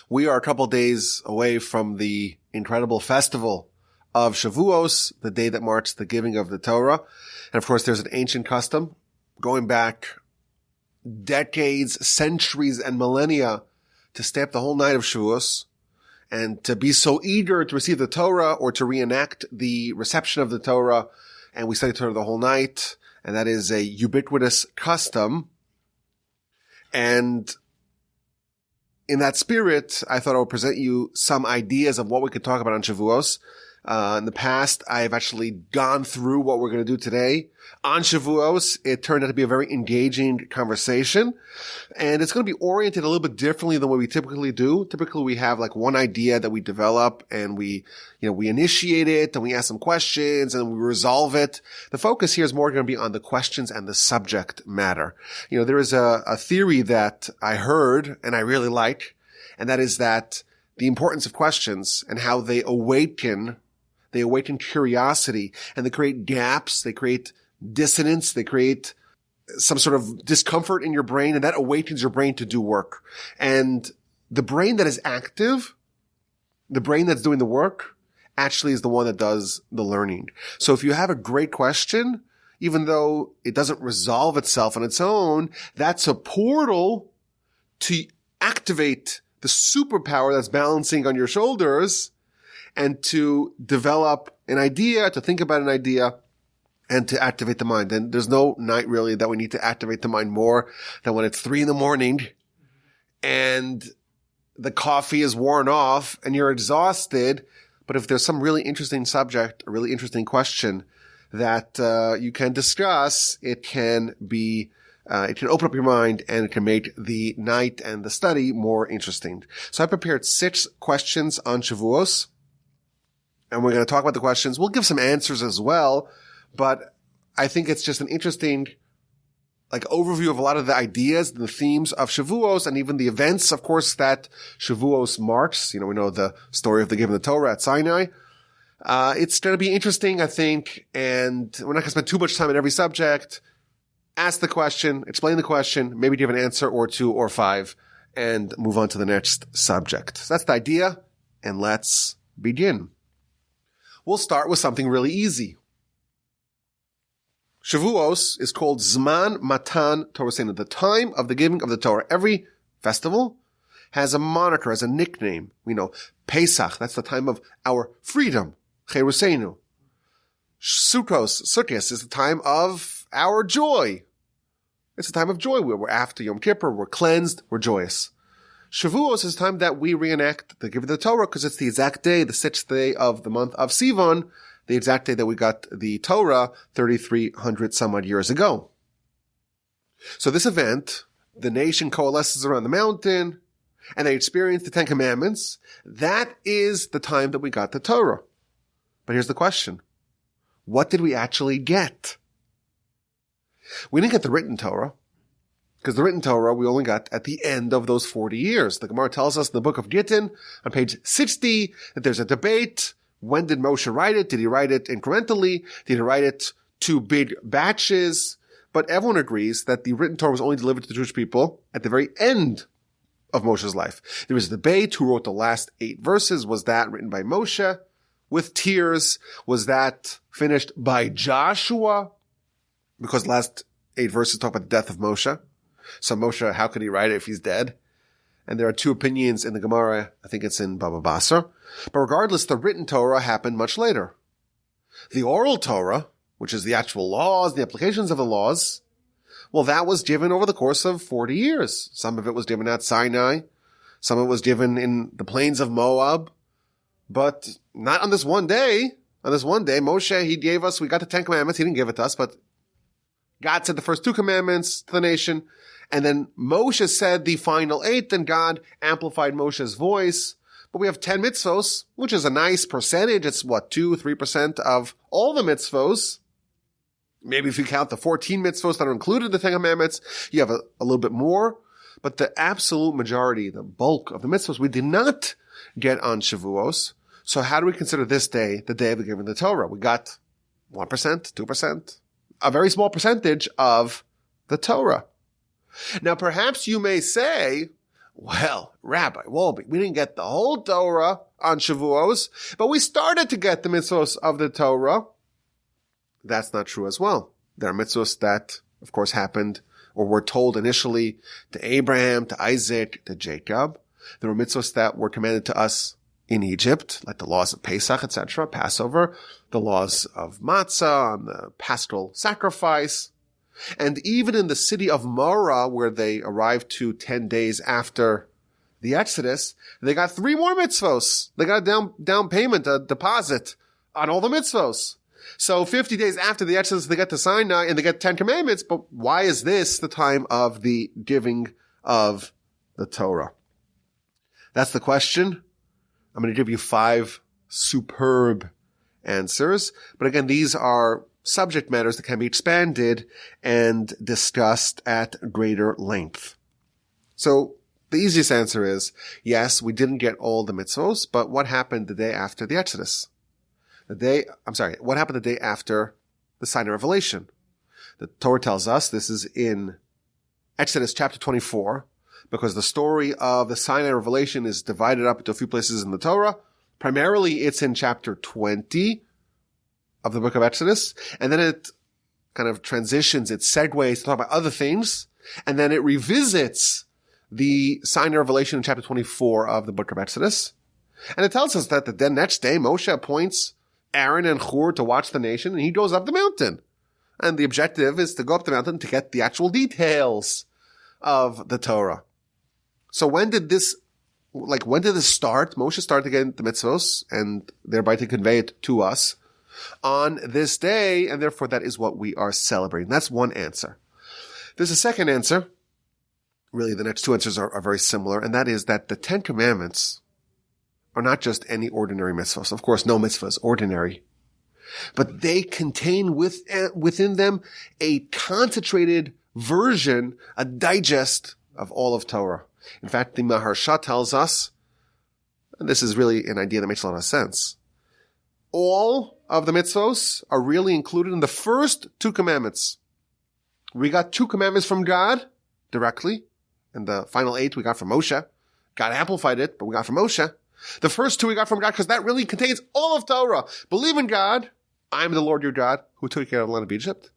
We are a couple days away from the incredible Festival of Shavuos, the day that marks the giving of the Torah. And of course, there's an ancient custom going back decades, centuries, and millennia to stay up the whole night of Shavuos and to be so eager to receive the Torah or to reenact the reception of the Torah. And we study Torah the whole night, and that is a ubiquitous custom. And in that spirit, I thought I would present you some ideas of what we could talk about on Shavuos. In the past, I've actually gone through what we're going to do today. On Shavuos, it turned out to be a very engaging conversation, and it's going to be oriented a little bit differently than what we typically do. Typically, we have like one idea that we develop, and we initiate it, and we ask some questions, and we resolve it. The focus here is more going to be on the questions and the subject matter. There is a theory that I heard, and I really like, and that is that the importance of questions and how they awaken curiosity, and they create gaps, they create dissonance, they create some sort of discomfort in your brain, and that awakens your brain to do work. And the brain that is active, the brain that's doing the work, actually is the one that does the learning. So if you have a great question, even though it doesn't resolve itself on its own, that's a portal to activate the superpower that's balancing on your shoulders, and to develop an idea, to think about an idea, and to activate the mind. And there's no night really that we need to activate the mind more than when it's 3 a.m. and the coffee is worn off and you're exhausted. But if there's some really interesting subject, a really interesting question that you can discuss, it can open up your mind, and it can make the night and the study more interesting. So I prepared 6 questions on Shavuos, and we're going to talk about the questions. We'll give some answers as well, but I think it's just an interesting overview of a lot of the ideas and the themes of Shavuos, and even the events, of course, that Shavuos marks. We know the story of the giving of the Torah at Sinai. It's going to be interesting, I think, and we're not going to spend too much time on every subject. Ask the question, explain the question, maybe give an answer or 2 or 5, and move on to the next subject. So that's the idea, and let's begin. We'll start with something really easy. Shavuos is called Zman Matan Torah, the time of the giving of the Torah. Every festival has a moniker, has a nickname. We know Pesach, that's the time of our freedom, Cherusenu. Sukkot is the time of our joy. It's a time of joy. We're after Yom Kippur, we're cleansed, we're joyous. Shavuos is the time that we reenact the giving of the Torah, because it's the exact day, the 6th day of the month of Sivan, the exact day that we got the Torah 3,300 some odd years ago. So this event, the nation coalesces around the mountain, and they experience the 10 Commandments. That is the time that we got the Torah. But here's the question. What did we actually get? We didn't get the written Torah, because the written Torah we only got at the end of those 40 years. The Gemara tells us in the book of Gittin, on page 60, that there's a debate. When did Moshe write it? Did he write it incrementally? Did he write it 2 big batches? But everyone agrees that the written Torah was only delivered to the Jewish people at the very end of Moshe's life. There was a debate who wrote the last 8 verses. Was that written by Moshe with tears? Was that finished by Joshua? Because the last 8 verses talk about the death of Moshe. So Moshe, how could he write it if he's dead? And there are 2 opinions in the Gemara. I think it's in Baba Basra. But regardless, the written Torah happened much later. The oral Torah, which is the actual laws, the applications of the laws, well, that was given over the course of 40 years. Some of it was given at Sinai. Some of it was given in the plains of Moab. But not on this one day. On this one day, Moshe, he gave us, we got the 10 Commandments. He didn't give it to us, but God said the first 2 commandments to the nation. And then Moshe said the final 8, and God amplified Moshe's voice. But we have 10 mitzvos, which is a nice percentage. It's 2-3% of all the mitzvos. Maybe if you count the 14 mitzvos that are included in the 10 commandments, you have a little bit more. But the absolute majority, the bulk of the mitzvos, we did not get on Shavuos. So how do we consider this day the day of the giving of the Torah? We got 1%, 2%, a very small percentage of the Torah. Now, perhaps you may say, Well, Rabbi Wolbe, we didn't get the whole Torah on Shavuos, but we started to get the mitzvos of the Torah. That's not true as well. There are mitzvos that, of course, happened or were told initially to Abraham, to Isaac, to Jacob. There were mitzvos that were commanded to us in Egypt, like the laws of Pesach, etc., Passover, the laws of matzah, and the paschal sacrifice. And even in the city of Morah, where they arrived to 10 days after the Exodus, they got 3 more mitzvos. They got a down payment, a deposit on all the mitzvos. So 50 days after the Exodus, they get to Sinai and they get 10 commandments. But why is this the time of the giving of the Torah? That's the question. I'm going to give you 5 superb answers. But again, these are subject matters that can be expanded and discussed at greater length. So the easiest answer is, yes, we didn't get all the mitzvos, but what happened the day after the Exodus? What happened the day after the Sinai revelation? The Torah tells us, this is in Exodus chapter 24, because the story of the Sinai revelation is divided up into a few places in the Torah. Primarily, it's in chapter 20 of the book of Exodus, and then it kind of transitions, it segues to talk about other things, and then it revisits the Sinai revelation in chapter 24 of the book of Exodus. And it tells us that the next day, Moshe appoints Aaron and Hur to watch the nation, and he goes up the mountain. And the objective is to go up the mountain to get the actual details of the Torah. So when did this start? Moshe started getting the mitzvos, and thereby to convey it to us on this day, and therefore that is what we are celebrating. That's one answer. There's a second answer. Really, the next 2 answers are very similar, and that is that the 10 commandments are not just any ordinary mitzvahs. Of course, no mitzvah is ordinary, but they contain within them a concentrated version, a digest of all of Torah. In fact, the Maharsha tells us, and this is really an idea that makes a lot of sense, all of the mitzvos are really included in the first 2 commandments. We got 2 commandments from God directly, and the final 8 we got from Moshe. God amplified it, but we got from Moshe. The first 2 we got from God because that really contains all of Torah. Believe in God. I am the Lord your God who took you out of the land of Egypt.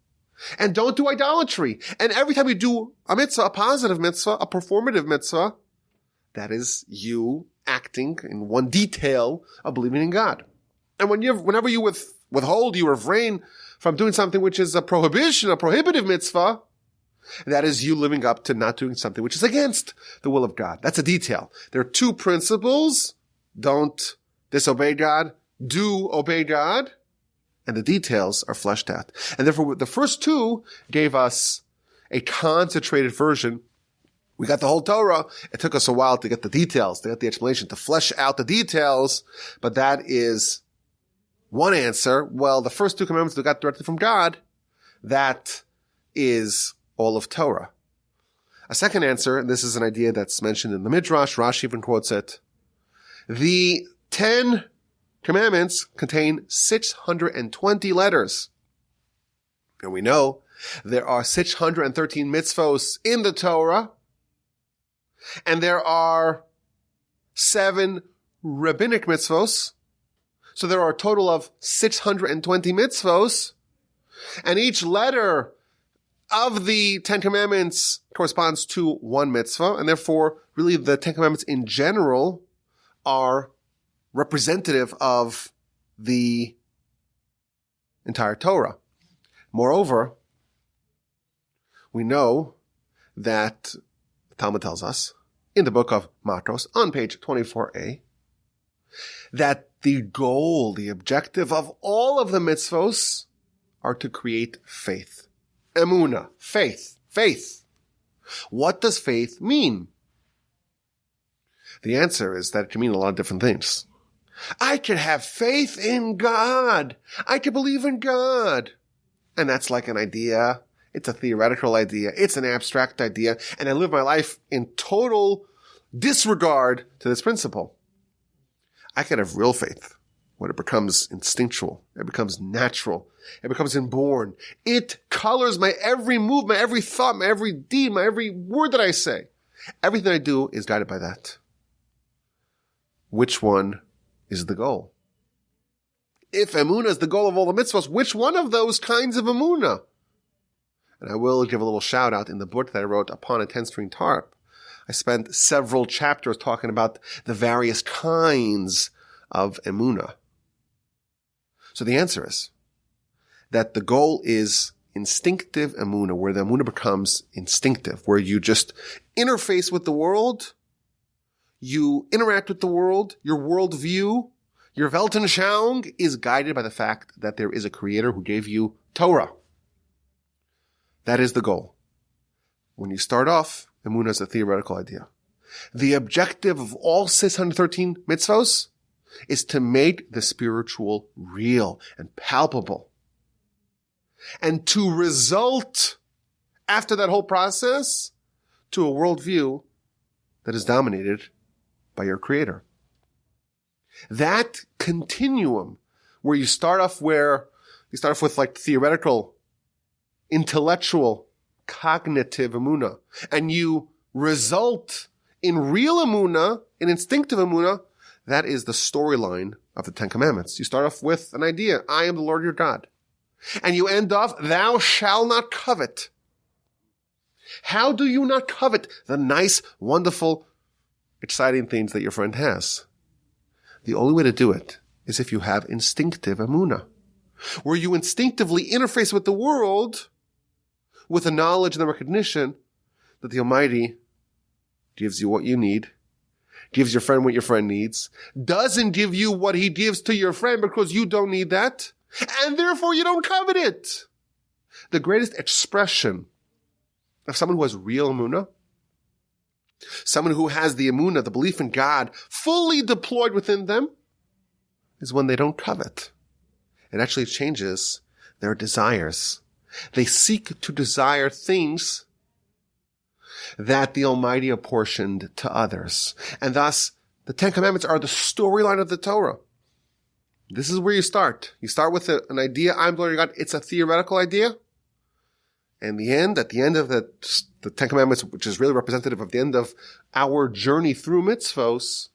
And don't do idolatry. And every time you do a mitzvah, a positive mitzvah, a performative mitzvah, that is you acting in one detail of believing in God. And whenever you withhold, you refrain from doing something which is a prohibition, a prohibitive mitzvah, that is you living up to not doing something which is against the will of God. That's a detail. There are 2 principles. Don't disobey God. Do obey God. And the details are fleshed out. And therefore, the first 2 gave us a concentrated version. We got the whole Torah. It took us a while to get the details, to get the explanation, to flesh out the details. But that is one answer. Well, the first 2 commandments we got directly from God, that is all of Torah. A second answer, and this is an idea that's mentioned in the Midrash, Rashi even quotes it. The 10 commandments contain 620 letters. And we know there are 613 mitzvos in the Torah, and there are 7 rabbinic mitzvos. So there are a total of 620 mitzvos, and each letter of the 10 commandments corresponds to 1 mitzvah, and therefore, really, the 10 commandments in general are representative of the entire Torah. Moreover, we know that the Talmud tells us in the book of Makos on page 24a that the goal, the objective of all of the mitzvos are to create faith. Emunah, faith. What does faith mean? The answer is that it can mean a lot of different things. I can have faith in God. I can believe in God. And that's like an idea. It's a theoretical idea. It's an abstract idea. And I live my life in total disregard to this principle. I can have real faith when it becomes instinctual. It becomes natural. It becomes inborn. It colors my every move, my every thought, my every deed, my every word that I say. Everything I do is guided by that. Which one is the goal? If emunah is the goal of all the mitzvahs, which one of those kinds of emunah? And I will give a little shout out in the book that I wrote, Upon a 10-String Tarp. I spent several chapters talking about the various kinds of emunah. So the answer is that the goal is instinctive emunah, where the emunah becomes instinctive, where you just interface with the world, you interact with the world, your worldview, your Weltanschauung is guided by the fact that there is a creator who gave you Torah. That is the goal. When you start off, emunah is a theoretical idea. The objective of all 613 mitzvos is to make the spiritual real and palpable. And to result, after that whole process, to a worldview that is dominated by your creator. That continuum where you start off with like theoretical, intellectual, cognitive emunah, and you result in real emunah, in instinctive emunah, that is the storyline of the Ten Commandments. You start off with an idea, I am the Lord your God. And you end off, thou shalt not covet. How do you not covet the nice, wonderful, exciting things that your friend has? The only way to do it is if you have instinctive emunah, where you instinctively interface with the world with the knowledge and the recognition that the Almighty gives you what you need, gives your friend what your friend needs, doesn't give you what he gives to your friend because you don't need that, and therefore you don't covet it. The greatest expression of someone who has real emunah, someone who has the emunah, the belief in God, fully deployed within them, is when they don't covet. It actually changes their desires. They seek to desire things that the Almighty apportioned to others. And thus, the Ten Commandments are the storyline of the Torah. This is where you start. You start with an idea, I'm the Lord your God. It's a theoretical idea. And at the end of the Ten Commandments, which is really representative of the end of our journey through mitzvos,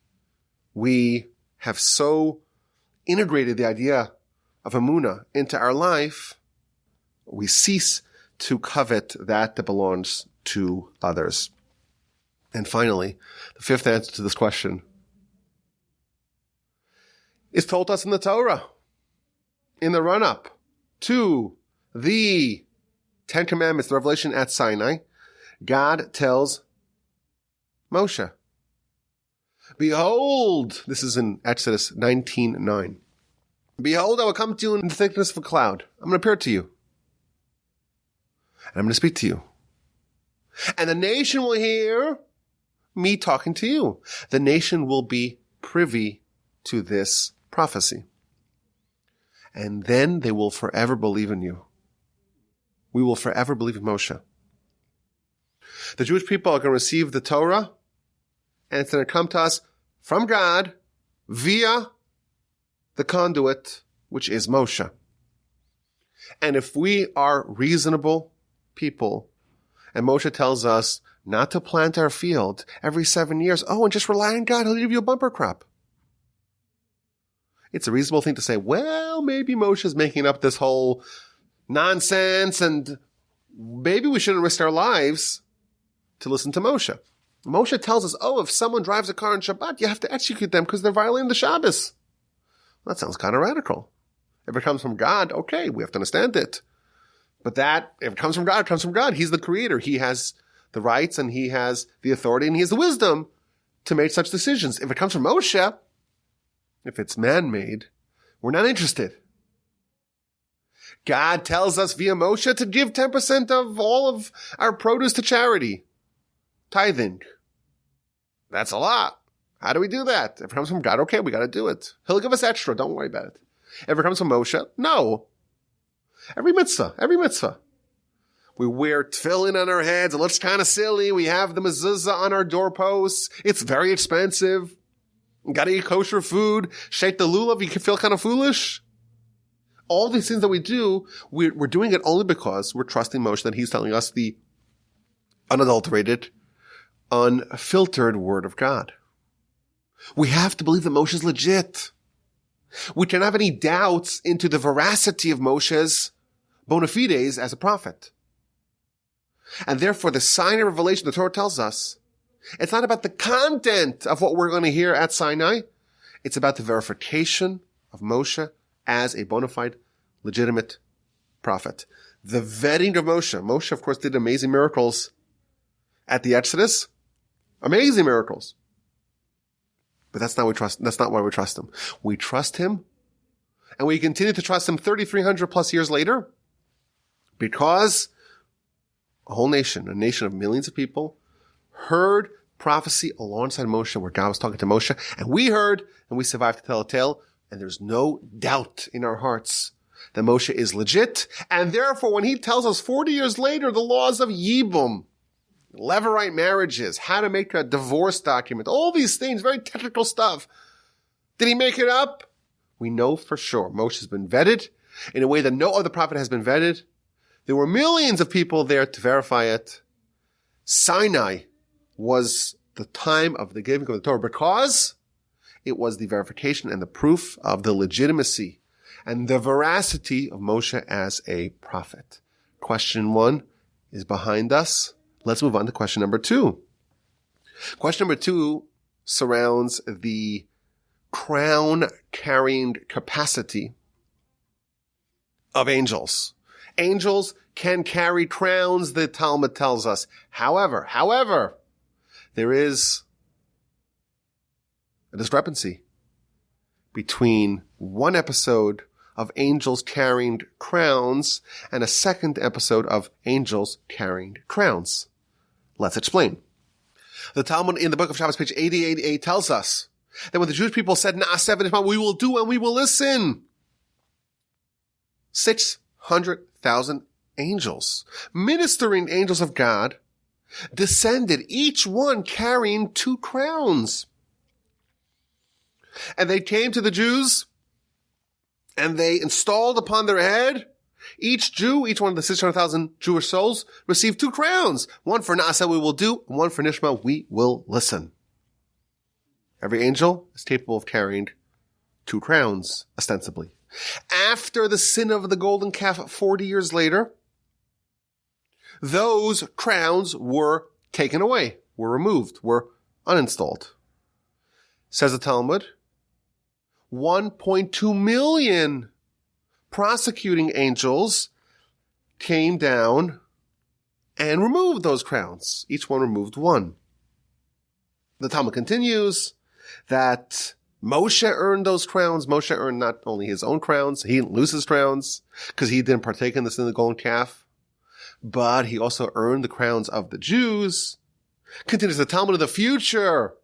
we have so integrated the idea of emunah into our life, we cease to covet that belongs to others. And finally, the fifth answer to this question is told us in the Torah, in the run-up to the Ten Commandments, the revelation at Sinai. God tells Moshe, behold, this is in Exodus 19:9. Behold, I will come to you in the thickness of a cloud. I'm going to appear to you. And I'm going to speak to you. And the nation will hear me talking to you. The nation will be privy to this prophecy. And then they will forever believe in you. We will forever believe in Moshe. The Jewish people are going to receive the Torah, and it's going to come to us from God via the conduit, which is Moshe. And if we are reasonable people, and Moshe tells us not to plant our field every 7 years, and just rely on God, he'll give you a bumper crop. It's a reasonable thing to say, well, maybe Moshe's making up this whole nonsense, and maybe we shouldn't risk our lives to listen to Moshe. Moshe tells us, if someone drives a car on Shabbat, you have to execute them because they're violating the Shabbos. Well, that sounds kind of radical. If it comes from God, okay, we have to understand it. But if it comes from God, it comes from God. He's the creator. He has the rights and he has the authority and he has the wisdom to make such decisions. If it comes from Moshe, if it's man-made, we're not interested. God tells us via Moshe to give 10% of all of our produce to charity. Tithing. That's a lot. How do we do that? If it comes from God, okay, we got to do it. He'll give us extra. Don't worry about it. If it comes from Moshe, no. Every mitzvah. We wear tefillin on our heads. It looks kind of silly. We have the mezuzah on our doorposts. It's very expensive. We got to eat kosher food. Shake the lulav. You can feel kind of foolish. All these things that we do, we're doing it only because we're trusting Moshe that he's telling us the unadulterated, unfiltered word of God. We have to believe that Moshe is legit. We cannot have any doubts into the veracity of Moshe's bona fides as a prophet. And therefore, the Sinai revelation, the Torah tells us, it's not about the content of what we're going to hear at Sinai. It's about the verification of Moshe as a bona fide, legitimate prophet. The vetting of Moshe. Moshe, of course, did amazing miracles at the Exodus. Amazing miracles. But that's not why we trust him. We trust him, and we continue to trust him 3,300 plus years later, because a whole nation, a nation of millions of people, heard prophecy alongside Moshe, where God was talking to Moshe, and we heard, and we survived to tell a tale, and there's no doubt in our hearts that Moshe is legit, and therefore when he tells us 40 years later the laws of Yibum, Levirate marriages, how to make a divorce document, all these things, very technical stuff. Did he make it up? We know for sure Moshe has been vetted in a way that no other prophet has been vetted. There were millions of people there to verify it. Sinai was the time of the giving of the Torah because it was the verification and the proof of the legitimacy and the veracity of Moshe as a prophet. Question 1 is behind us. Let's move on to question number 2. Question number 2 surrounds the crown-carrying capacity of angels. Angels can carry crowns, the Talmud tells us. However, there is a discrepancy between one episode of angels carrying crowns and a second episode of angels carrying crowns. Let's explain. The Talmud in the book of Shabbos, page 88 tells us that when the Jewish people said, Na'aseh v'nishma, we will do and we will listen, 600,000 angels, ministering angels of God, descended, each one carrying 2 crowns. And they came to the Jews and they installed upon their head, each Jew, each one of the 600,000 Jewish souls, received 2 crowns. One for Na'aseh, we will do, and one for Nishma, we will listen. Every angel is capable of carrying 2 crowns, ostensibly. After the sin of the golden calf 40 years later, those crowns were taken away, were removed, were uninstalled. Says the Talmud, 1.2 million prosecuting angels came down and removed those crowns. Each one removed 1. The Talmud continues that Moshe earned those crowns. Moshe earned not only his own crowns, he didn't lose his crowns because he didn't partake in the sin of the golden calf, but he also earned the crowns of the Jews. Continues the Talmud of the future.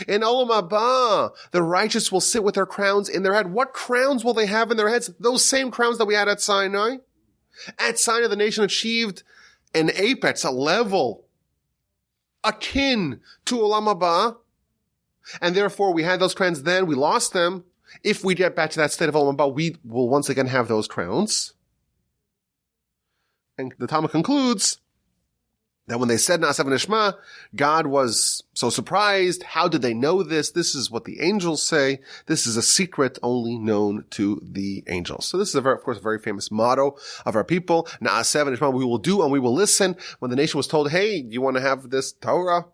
In Olam Haba, the righteous will sit with their crowns in their head. What crowns will they have in their heads? Those same crowns that we had at Sinai. At Sinai, the nation achieved an apex, a level akin to Olam Haba. And therefore, we had those crowns then. We lost them. If we get back to that state of Olam Haba, we will once again have those crowns. And the Talmud concludes that when they said Na'aseh v'nishma, God was so surprised. How did they know this? This is what the angels say. This is a secret only known to the angels. So this is, of course, a very famous motto of our people. Na'aseh v'nishma, we will do and we will listen. When the nation was told, hey, do you want to have this Torah?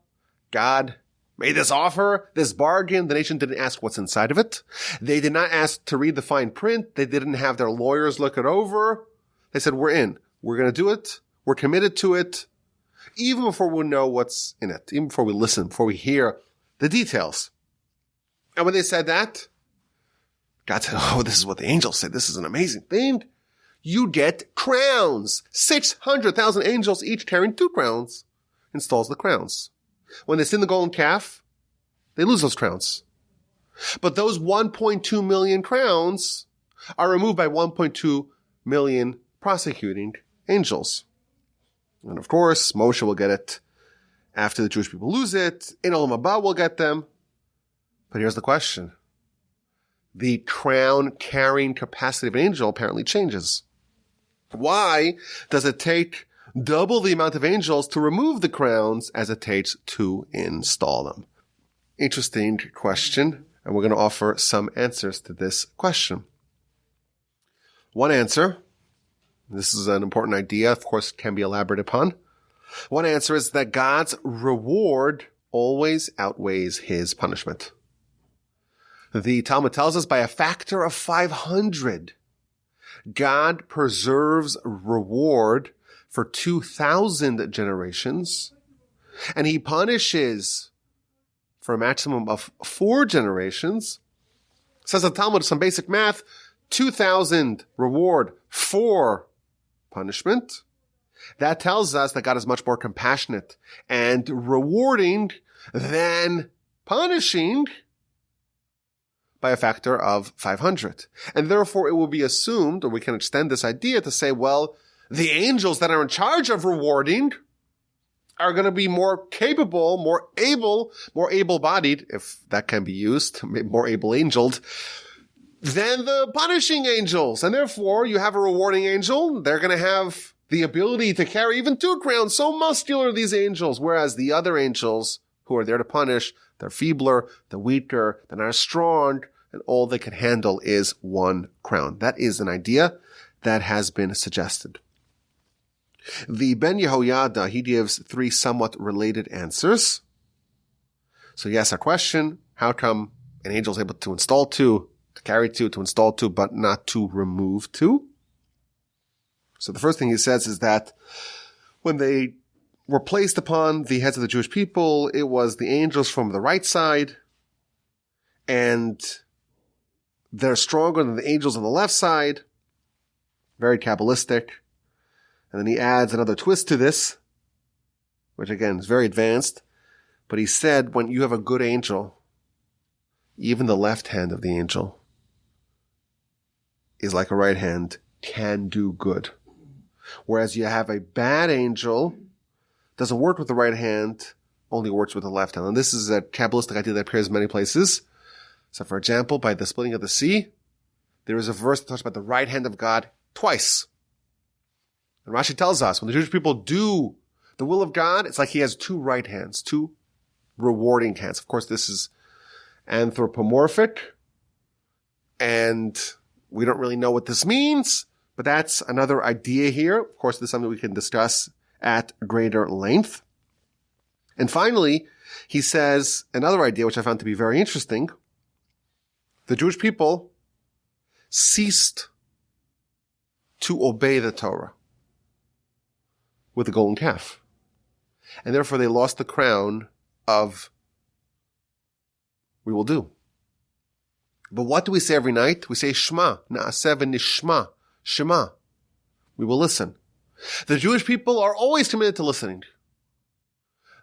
God made this offer, this bargain. The nation didn't ask what's inside of it. They did not ask to read the fine print. They didn't have their lawyers look it over. They said, we're in. We're going to do it. We're committed to it. Even before we know what's in it, even before we listen, before we hear the details. And when they said that, God said, oh, this is what the angels said. This is an amazing thing. You get crowns. 600,000 angels, each carrying 2 crowns, installs the crowns. When they sin the golden calf, they lose those crowns. But those 1.2 million crowns are removed by 1.2 million prosecuting angels. And of course, Moshe will get it after the Jewish people lose it. In Olam Haba, we'll get them. But here's the question. The crown-carrying capacity of an angel apparently changes. Why does it take double the amount of angels to remove the crowns as it takes to install them? Interesting question, and we're going to offer some answers to this question. One answer, this is an important idea, of course, can be elaborated upon. One answer is that God's reward always outweighs his punishment. The Talmud tells us by a factor of 500, God preserves reward for 2,000 generations, and he punishes for a maximum of 4 generations. Says the Talmud, some basic math, 2,000 reward, 4 punishment. That tells us that God is much more compassionate and rewarding than punishing by a factor of 500. And therefore it will be assumed, or we can extend this idea to say, well, the angels that are in charge of rewarding are going to be more capable, more able-bodied, if that can be used, more able-angeled, than the punishing angels. And therefore, you have a rewarding angel. They're going to have the ability to carry even 2 crowns. So muscular are these angels. Whereas the other angels who are there to punish, they're feebler, they're weaker, they're not as strong, and all they can handle is 1 crown. That is an idea that has been suggested. The Ben Yehoyada, he gives 3 somewhat related answers. So he asks a question, how come an angel is able to install 2, to carry 2, to install 2, but not to remove 2? So the first thing he says is that when they were placed upon the heads of the Jewish people, it was the angels from the right side, and they're stronger than the angels on the left side. Very Kabbalistic. And then he adds another twist to this, which again is very advanced. But he said, when you have a good angel, even the left hand of the angel is like a right hand, can do good. Whereas you have a bad angel, doesn't work with the right hand, only works with the left hand. And this is a Kabbalistic idea that appears in many places. So for example, by the splitting of the sea, there is a verse that talks about the right hand of God twice. And Rashi tells us, when the Jewish people do the will of God, it's like he has 2 right hands, 2 rewarding hands. Of course, this is anthropomorphic, and we don't really know what this means, but that's another idea here. Of course, this is something we can discuss at greater length. And finally, he says another idea, which I found to be very interesting. The Jewish people ceased to obey the Torah with the golden calf. And therefore they lost the crown of we will do. But what do we say every night? We say Shema, Na'aseh v'nishma, Shema. We will listen. The Jewish people are always committed to listening.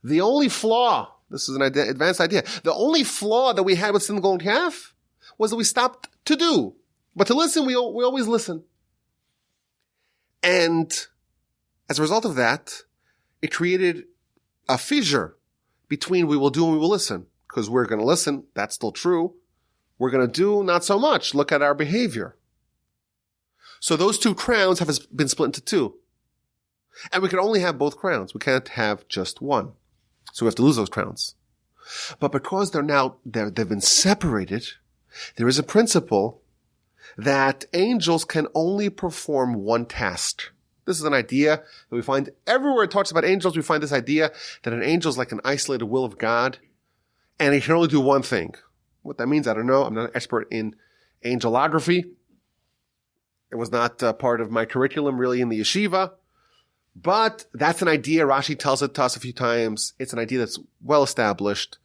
The only flaw, this is an advanced idea, the only flaw that we had with the golden calf was that we stopped to do. But to listen, we always listen. And as a result of that, it created a fissure between we will do and we will listen. Because we're going to listen, that's still true. We're going to do, not so much. Look at our behavior. So those 2 crowns have been split into 2. And we can only have both crowns. We can't have just one. So we have to lose those crowns. But because they've been separated, there is a principle that angels can only perform 1 task. This is an idea that we find everywhere it talks about angels. We find this idea that an angel is like an isolated will of God, and he can only do 1 thing. What that means, I don't know. I'm not an expert in angelography. It was not part of my curriculum really in the yeshiva. But that's an idea. Rashi tells it to us a few times. It's an idea that's well established,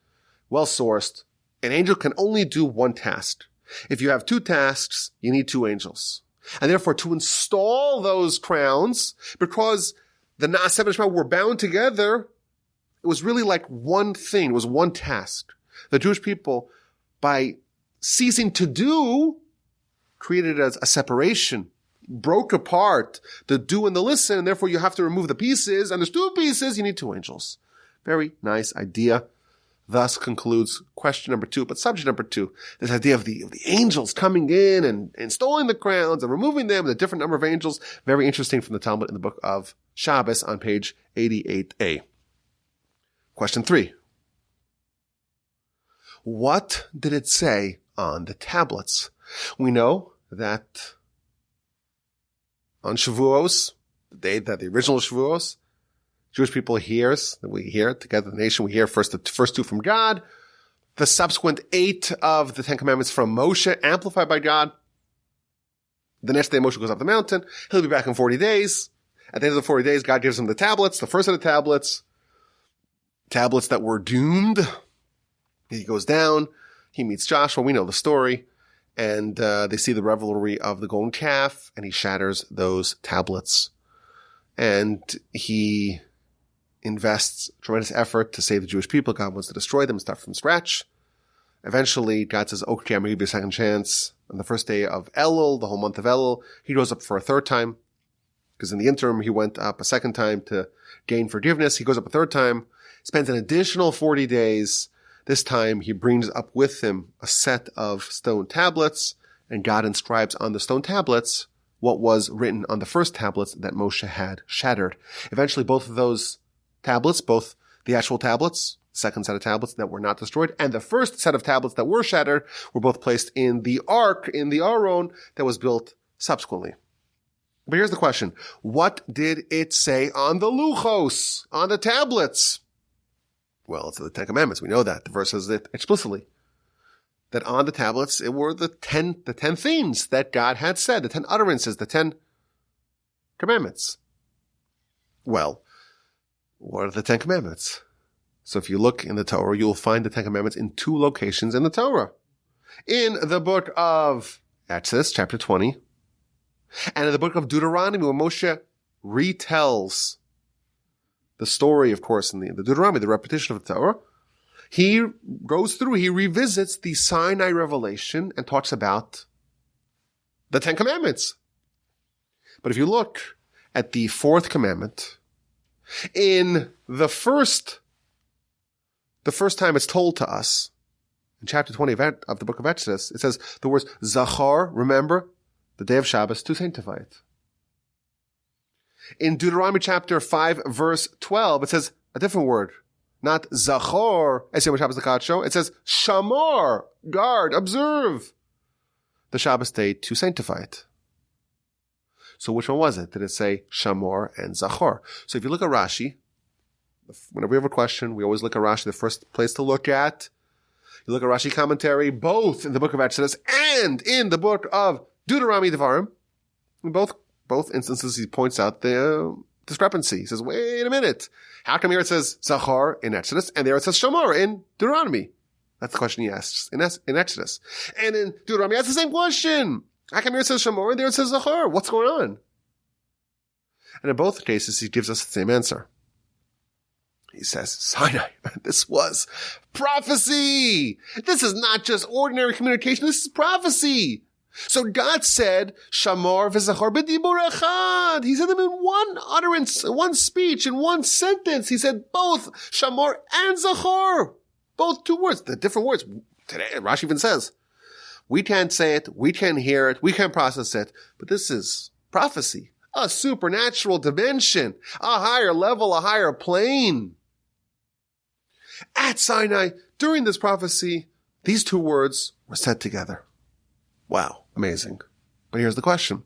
well sourced. An angel can only do 1 task. If you have 2 tasks, you need 2 angels. And therefore, to install those crowns, because the Na'aseh v'nishma were bound together, it was really like 1 thing. It was 1 task. The Jewish people, by ceasing to do, created a separation, broke apart the do and the listen, and therefore you have to remove the pieces, and there's 2 pieces, you need 2 angels. Very nice idea. Thus concludes question number 2. But subject number 2, this idea of the angels coming in and installing the crowns and removing them, the different number of angels, very interesting from the Talmud in the book of Shabbos on page 88a. Question 3. What did it say on the tablets? We know that on Shavuos, the day that the original Shavuos, Jewish people hears, that we hear together, the nation, we hear first the first 2 from God, the subsequent 8 of the 10 Commandments from Moshe, amplified by God. The next day Moshe goes up the mountain. He'll be back in 40 days. At the end of the 40 days, God gives him the tablets, the first of the tablets that were doomed. He goes down. He meets Joshua. We know the story. And they see the revelry of the golden calf, and he shatters those tablets. And he invests tremendous effort to save the Jewish people. God wants to destroy them and start from scratch. Eventually, God says, okay, I'm going to give you a second chance. On the first day of Elul, the whole month of Elul, he goes up for a third time. Because in the interim, he went up a second time to gain forgiveness. He goes up a third time, spends an additional 40 days. This time, he brings up with him a set of stone tablets, and God inscribes on the stone tablets what was written on the first tablets that Moshe had shattered. Eventually, both of those tablets, both the actual tablets, second set of tablets that were not destroyed, and the first set of tablets that were shattered, were both placed in the ark, in the Aron, that was built subsequently. But here's the question. What did it say on the luchos, on the tablets? Well, it's the 10 Commandments. We know that. The verse says it explicitly. That on the tablets, it were the 10 things that God had said, the 10 utterances, the 10 Commandments. Well, what are the 10 Commandments? So if you look in the Torah, you'll find the 10 Commandments in 2 locations in the Torah. In the book of Exodus, chapter 20, and in the book of Deuteronomy, where Moshe retells the story, of course, in the Deuteronomy, the repetition of the Torah, he revisits the Sinai revelation and talks about the 10 Commandments. But if you look at the 4th commandment, in the first time it's told to us, in chapter 20 of the book of Exodus, it says the words, Zachar, remember, the day of Shabbos, to sanctify it. In Deuteronomy chapter 5, verse 12, it says a different word. Not Zachor, as Yom Shabbos L'Kadsho. It says Shamar, guard, observe the Shabbos day to sanctify it. So which one was it? Did it say Shamor and Zachor? So if you look at Rashi, whenever we have a question, we always look at Rashi, the first place to look at. You look at Rashi commentary, both in the book of Exodus and in the book of Deuteronomy Devarim. In both instances, he points out the discrepancy. He says, wait a minute. How come here it says Zachar in Exodus and there it says Shamor in Deuteronomy? That's the question he asks in Exodus. And in Deuteronomy, he asks the same question. How come here it says Shamor and there it says Zachar? What's going on? And in both cases, he gives us the same answer. He says, Sinai, this was prophecy. This is not just ordinary communication. This is prophecy. So God said, Shamor v'Zachor b'dibur echad. He said them in one utterance, one speech, in one sentence. He said both Shamor and Zachor. Both 2 words, the different words. Today, Rashi even says, we can't say it, we can't hear it, we can't process it, but this is prophecy. A supernatural dimension, a higher level, a higher plane. At Sinai, during this prophecy, these 2 words were said together. Wow, amazing. But here's the question.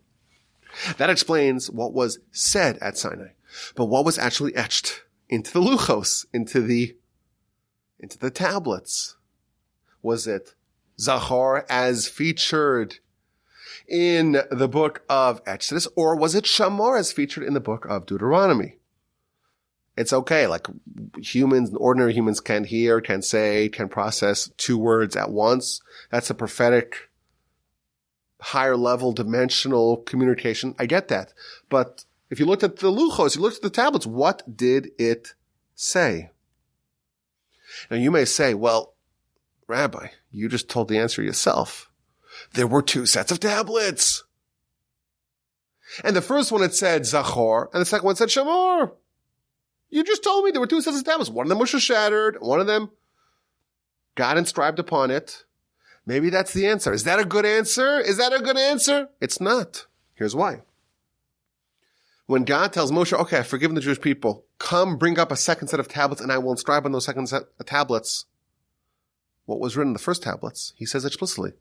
That explains what was said at Sinai. But what was actually etched into the luchos, into the tablets? Was it Zachor as featured in the book of Exodus, or was it Shamor as featured in the book of Deuteronomy? It's okay. Like humans, ordinary humans can hear, can say, can process 2 words at once. That's a prophetic, higher level dimensional communication. I get that. But if you looked at the luchos, you looked at the tablets, what did it say? Now you may say, well, Rabbi, you just told the answer yourself. There were 2 sets of tablets. And the first one it said Zachor, and the second one said Shamor. You just told me there were 2 sets of tablets. One of them was shattered. One of them God inscribed upon it. Maybe that's the answer. Is that a good answer? Is that a good answer? It's not. Here's why. When God tells Moshe, okay, I've forgiven the Jewish people, come bring up a second set of tablets and I will inscribe on those second set of tablets what was written in the first tablets. He says explicitly,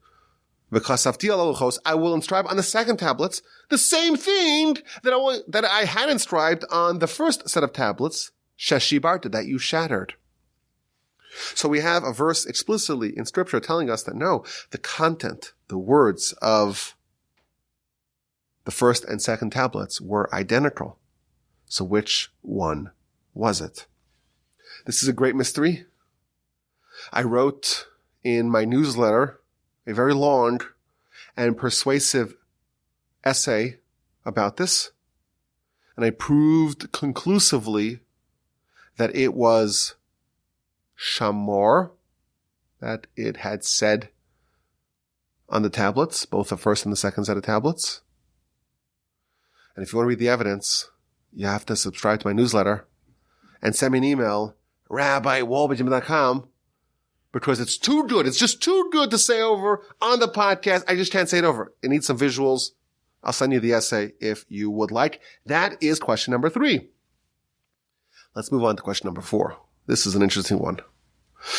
I will inscribe on the second tablets the same thing that I had inscribed on the first set of tablets, sheshibarta, that you shattered. So we have a verse explicitly in Scripture telling us that no, the content, the words of the first and second tablets were identical. So which one was it? This is a great mystery. I wrote in my newsletter a very long and persuasive essay about this, and I proved conclusively that it was shamor, that it had said on the tablets, both the first and the second set of tablets. And if you want to read the evidence, you have to subscribe to my newsletter and send me an email, rabbiwolbe@gmail.com, because it's too good. It's just too good to say over on the podcast. I just can't say it over. It needs some visuals. I'll send you the essay if you would like. That is question number 3. Let's move on to question number 4. This is an interesting one.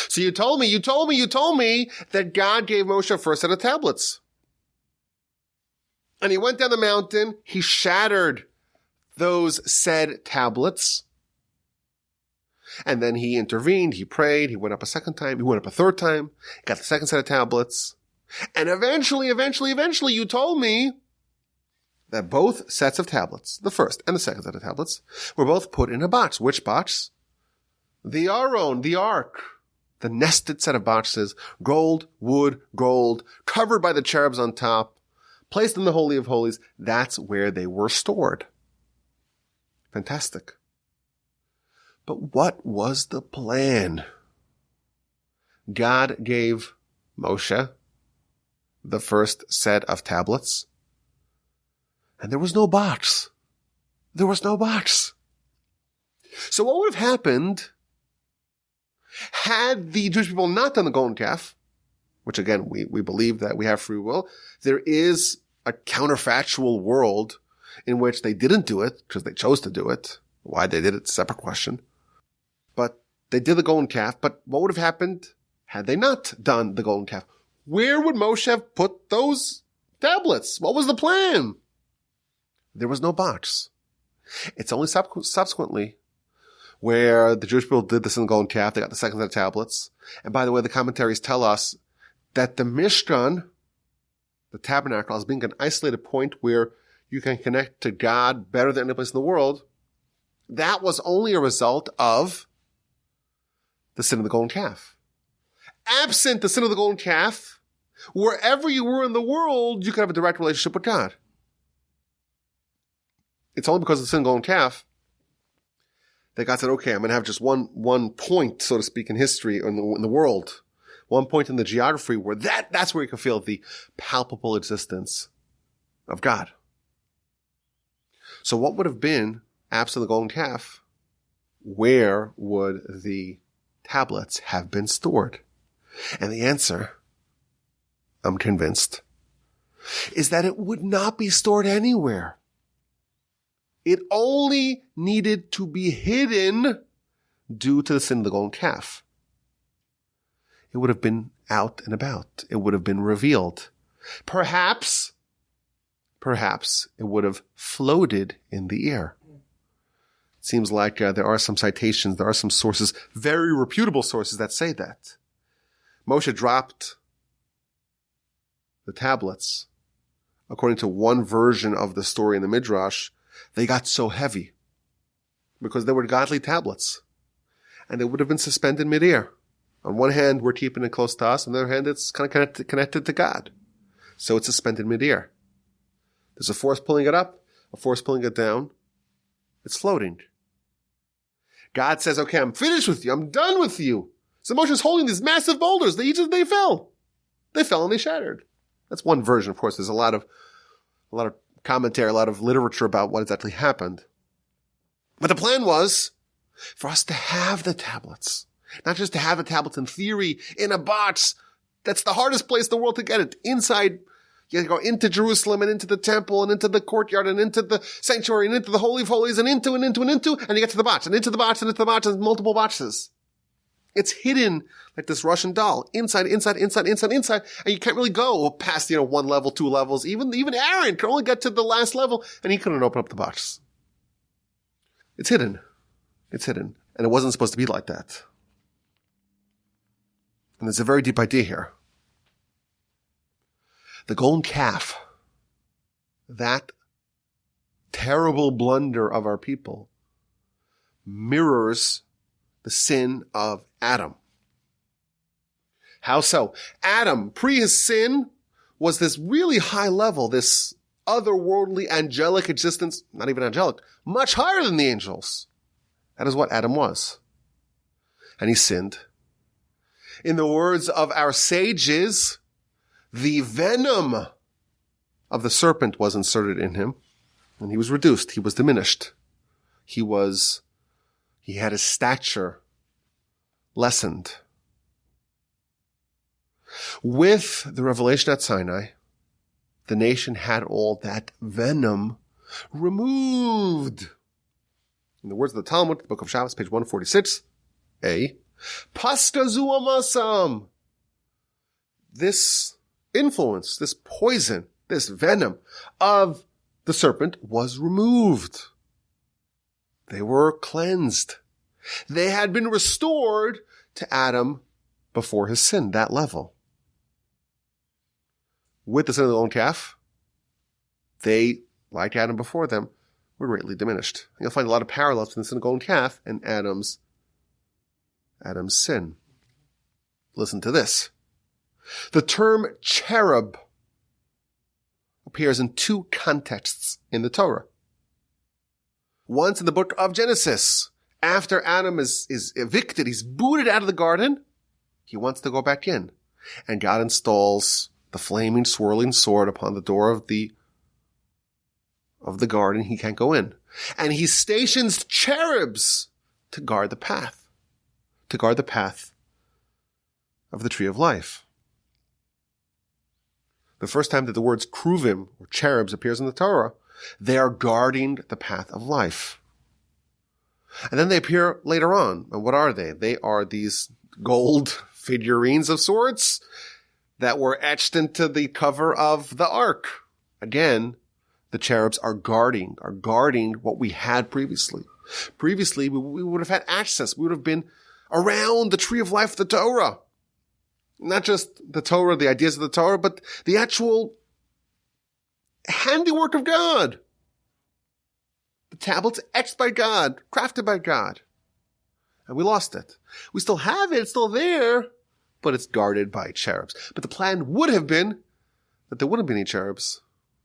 So you told me that God gave Moshe a first set of tablets. And he went down the mountain. He shattered those said tablets. And then he intervened. He prayed. He went up a second time. He went up a third time. Got the second set of tablets. And eventually, you told me that both sets of tablets, the first and the second set of tablets, were both put in a box. Which box? The Aron, the Ark. The nested set of boxes, gold, wood, gold, covered by the cherubs on top, placed in the Holy of Holies. That's where they were stored. Fantastic. But what was the plan? God gave Moshe the first set of tablets, and there was no box. There was no box. So what would have happened had the Jewish people not done the golden calf, which again, we believe that we have free will? There is a counterfactual world in which they didn't do it because they chose to do it. Why they did it, separate question. But they did the golden calf. But what would have happened had they not done the golden calf? Where would Moshe have put those tablets? What was the plan? There was no box. It's only subsequently where the Jewish people did this in the golden calf. They got the second set of tablets. And by the way, the commentaries tell us that the Mishkan, the tabernacle, as being an isolated point where you can connect to God better than any place in the world, that was only a result of the sin of the golden calf. Absent the sin of the golden calf, wherever you were in the world, you could have a direct relationship with God. It's only because of the sin of the golden calf that God said, okay, I'm going to have just one point, so to speak, in history, in the world, one point in the geography where that's where you can feel the palpable existence of God. So what would have been absent the golden calf? Where would the tablets have been stored? And the answer, I'm convinced, is that it would not be stored anywhere. It only needed to be hidden due to the sin of the golden calf. It would have been out and about. It would have been revealed. Perhaps it would have floated in the air. It seems like there are some citations, there are some sources, very reputable sources that say that. Moshe dropped the tablets. According to one version of the story in the Midrash, they got so heavy because they were godly tablets and they would have been suspended midair. On one hand, we're keeping it close to us. On the other hand, it's kind of connected to God. So it's suspended midair. There's a force pulling it up, a force pulling it down. It's floating. God says, okay, I'm finished with you. I'm done with you. So Moshe's holding these massive boulders. They fell. They fell and they shattered. That's one version. Of course, there's a lot of commentary, a lot of literature about what exactly happened. But the plan was for us to have the tablets. Not just to have the tablets in theory, in a box. That's the hardest place in the world to get it. Inside You had to go into Jerusalem and into the temple and into the courtyard and into the sanctuary and into the Holy of Holies and into, and you get to the botch and into the botch and into the botch and multiple botches. It's hidden like this Russian doll, inside, and you can't really go past, 1 level, 2 levels. Even Aaron could only get to the last level, and he couldn't open up the box. It's hidden. And it wasn't supposed to be like that. And there's a very deep idea here. The golden calf, that terrible blunder of our people, mirrors the sin of Adam. How so? Adam, pre his sin, was this really high level, this otherworldly angelic existence, not even angelic, much higher than the angels. That is what Adam was. And he sinned. In the words of our sages, the venom of the serpent was inserted in him, and he was reduced. He was diminished. He had his stature lessened. With the revelation at Sinai, the nation had all that venom removed. In the words of the Talmud, the Book of Shavuos, page 146a, Paska zu amasam. This influence, this poison, this venom of the serpent was removed. They were cleansed. They had been restored to Adam before his sin, that level. With the sin of the golden calf, they, like Adam before them, were greatly diminished. You'll find a lot of parallels between the sin of the golden calf and Adam's sin. Listen to this. The term cherub appears in 2 contexts in the Torah. Once in the book of Genesis, after Adam is evicted, he's booted out of the garden, he wants to go back in. And God installs the flaming, swirling sword upon the door of the garden. He can't go in. And he stations cherubs to guard the path of the tree of life. The first time that the words kruvim, or cherubs, appears in the Torah, they are guarding the path of life. And then they appear later on. And what are they? They are these gold figurines of sorts that were etched into the cover of the ark. Again, the cherubs are guarding what we had previously. Previously, we would have had access. We would have been around the tree of life, the Torah. Not just the Torah, the ideas of the Torah, but the actual handiwork of God. The tablets etched by God, crafted by God. And we lost it. We still have it, it's still there, but it's guarded by cherubs. But the plan would have been that there wouldn't be any cherubs,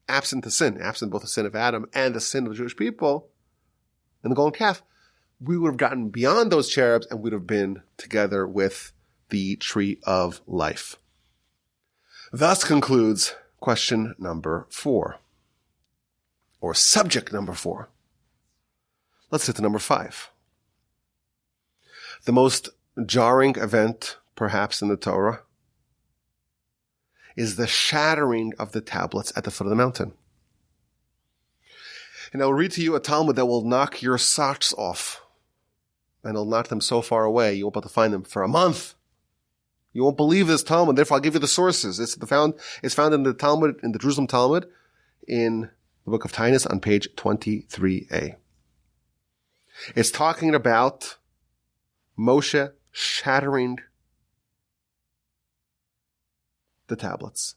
absent the sin, absent both the sin of Adam and the sin of the Jewish people, and the golden calf. We would have gotten beyond those cherubs and would have been together with the tree of life. Thus concludes question number 4, or subject number 4. Let's hit to number 5. The most jarring event, perhaps, in the Torah is the shattering of the tablets at the foot of the mountain. And I'll read to you a Talmud that will knock your socks off. And it'll knock them so far away, you won't be able to find them for a month. You won't believe this Talmud, therefore I'll give you the sources. It's found in the Talmud, in the Jerusalem Talmud, in the book of Tainus on page 23a. It's talking about Moshe shattering the tablets.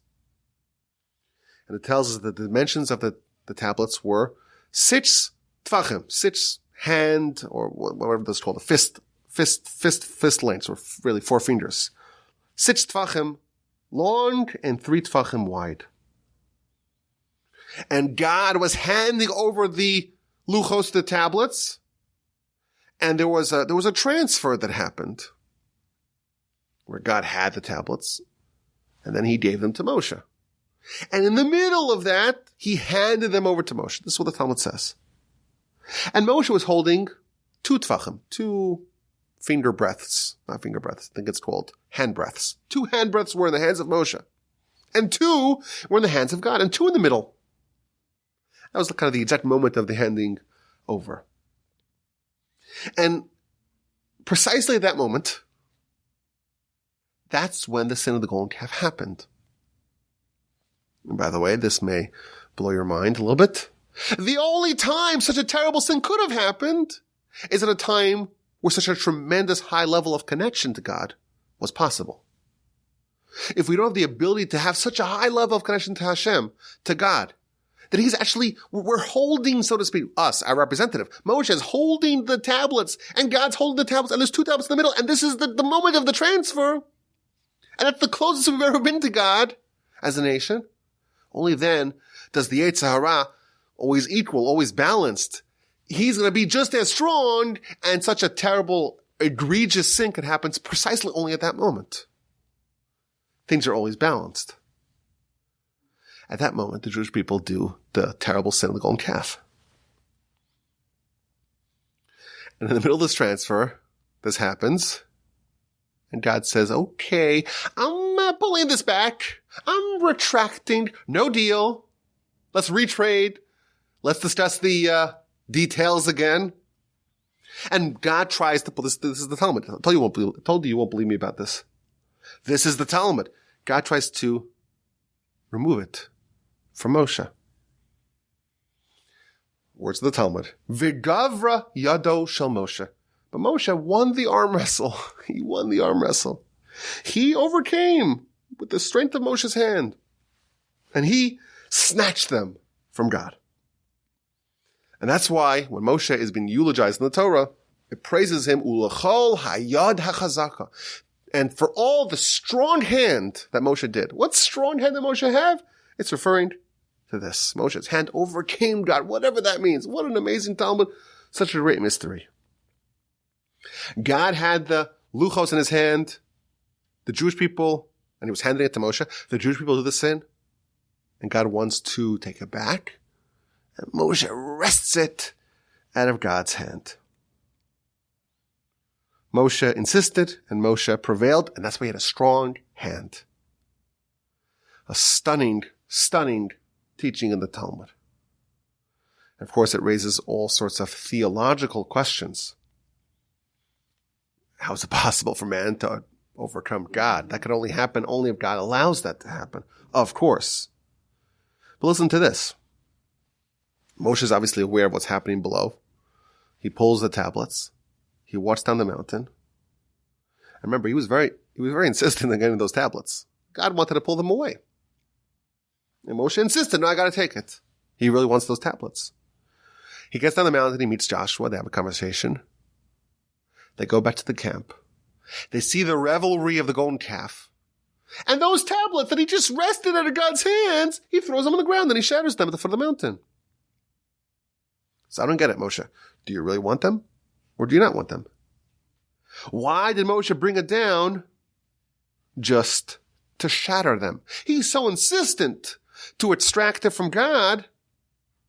And it tells us that the dimensions of the tablets were 6 tvachim, 6 hand, or whatever that's called, a fist lengths, or really 4 fingers. 6 tvachim long and 3 tvachim wide. And God was handing over the luchos, the tablets, and there was a transfer that happened where God had the tablets, and then he gave them to Moshe. And in the middle of that, he handed them over to Moshe. This is what the Talmud says. And Moshe was holding 2 tvachim, 2 finger breaths, not finger breaths, I think it's called hand breaths. 2 hand breaths were in the hands of Moshe. and 2 were in the hands of God, and 2 in the middle. That was kind of the exact moment of the handing over. And precisely at that moment, that's when the sin of the golden calf happened. And by the way, this may blow your mind a little bit. The only time such a terrible sin could have happened is at a time where such a tremendous high level of connection to God was possible. If we don't have the ability to have such a high level of connection to Hashem, to God, that he's actually, we're holding, so to speak, us, our representative. Moshe is holding the tablets, and God's holding the tablets, and there's 2 tablets in the middle, and this is the moment of the transfer. And that's the closest we've ever been to God as a nation. Only then does the Yetzer Hara, always equal, always balanced, he's going to be just as strong, and such a terrible, egregious sin can happen precisely only at that moment. Things are always balanced. At that moment, the Jewish people do the terrible sin of the golden calf. And in the middle of this transfer, this happens, and God says, okay, I'm pulling this back. I'm retracting. No deal. Let's retrade. Let's discuss the details again. And God tries to pull this. This is the Talmud. I told you won't believe me about this. This is the Talmud. God tries to remove it from Moshe. Words of the Talmud. V'gavra yado shel Moshe. But Moshe won the arm wrestle. He won the arm wrestle. He overcame with the strength of Moshe's hand. And he snatched them from God. And that's why when Moshe is being eulogized in the Torah, it praises him, ulachol hayad hachazaka. And for all the strong hand that Moshe did. What strong hand did Moshe have? It's referring to this. Moshe's hand overcame God, whatever that means. What an amazing Talmud. Such a great mystery. God had the luchos in his hand, the Jewish people, and he was handing it to Moshe. The Jewish people do the sin, and God wants to take it back, and Moshe wrests it out of God's hand. Moshe insisted, and Moshe prevailed, and that's why he had a strong hand. A stunning teaching in the Talmud. And of course, it raises all sorts of theological questions. How is it possible for man to overcome God? That could only happen only if God allows that to happen. Of course. But listen to this. Moshe is obviously aware of what's happening below. He pulls the tablets. He walks down the mountain. And remember, he was very insistent on getting those tablets. God wanted to pull them away. And Moshe insisted, no, I gotta take it. He really wants those tablets. He gets down the mountain, he meets Joshua, they have a conversation. They go back to the camp. They see the revelry of the golden calf. And those tablets that he just wrested out of God's hands, he throws them on the ground and he shatters them at the foot of the mountain. So I don't get it, Moshe. Do you really want them? Or do you not want them? Why did Moshe bring it down just to shatter them? He's so insistent to extract it from God.